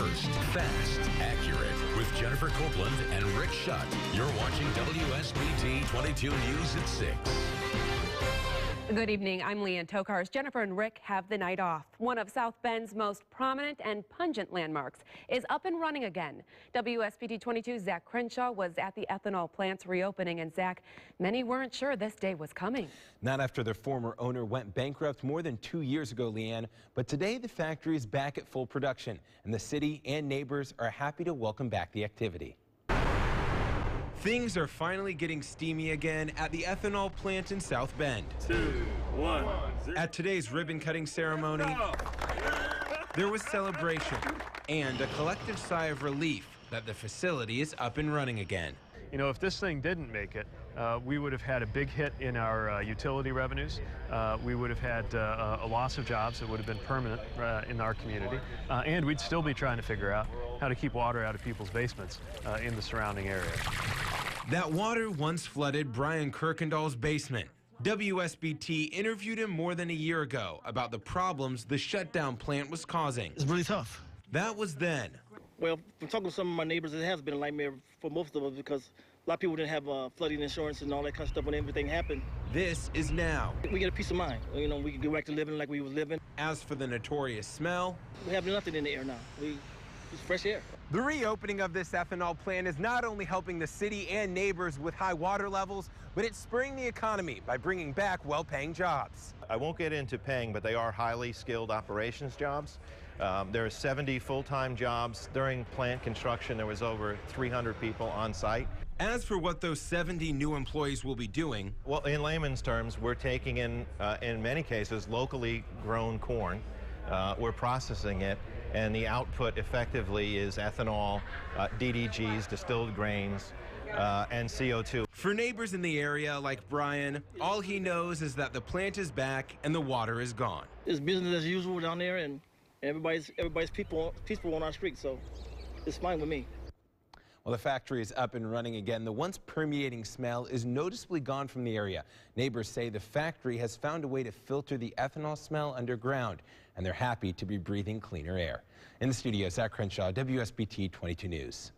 First, fast, accurate. With Jennifer Copeland and Rick Shutt. You're watching WSBT-22 News at 6. Good evening. I'm Leanne Tokars. Jennifer and Rick have the night off. One of South Bend's most prominent and pungent landmarks is up and running again. WSBT-22's Zach Crenshaw was at the ethanol plant's reopening, and Zach, many weren't sure this day was coming. Not after their former owner went bankrupt more than 2 years ago, Leanne, but today the factory is back at full production, and the city and neighbors are happy to welcome back the activity. Things are finally getting steamy again at the ethanol plant in South Bend. 2, 1. At today's ribbon-cutting ceremony, there was celebration and a collective sigh of relief that the facility is up and running again. You know, if this thing didn't make it, we would have had a big hit in our utility revenues. We would have had a loss of jobs that would have been permanent in our community. And we'd still be trying to figure out how to keep water out of people's basements in the surrounding area. That water once flooded Brian Kirkendall's basement. WSBT interviewed him more than a year ago about the problems the shutdown plant was causing. It's really tough. That was then. Well, from talking to some of my neighbors, it has been a nightmare for most of us because a lot of people didn't have flooding insurance and all that kind of stuff when everything happened. This is now. We get a peace of mind. You know, we can go back to living like we was living. As for the notorious smell, we have nothing in the air now. It's fresh air. The reopening of this ethanol plant is not only helping the city and neighbors with high water levels, but it's spurring the economy by bringing back well-paying jobs. I won't get into paying, but they are highly skilled operations jobs. There are 70 full-time jobs. During plant construction, there was over 300 people on site. As for what those 70 new employees will be doing, well, in layman's terms, we're taking in many cases, locally grown corn. We're processing it, and the output effectively is ethanol, DDGs, distilled grains, and CO2. For neighbors in the area like Brian, all he knows is that the plant is back and the water is gone. It's business as usual down there, and everybody's peaceful on our street, so it's fine with me. Well, the factory is up and running again. The once permeating smell is noticeably gone from the area. Neighbors say the factory has found a way to filter the ethanol smell underground, and they're happy to be breathing cleaner air. In the studio, Zach Crenshaw, WSBT 22 News.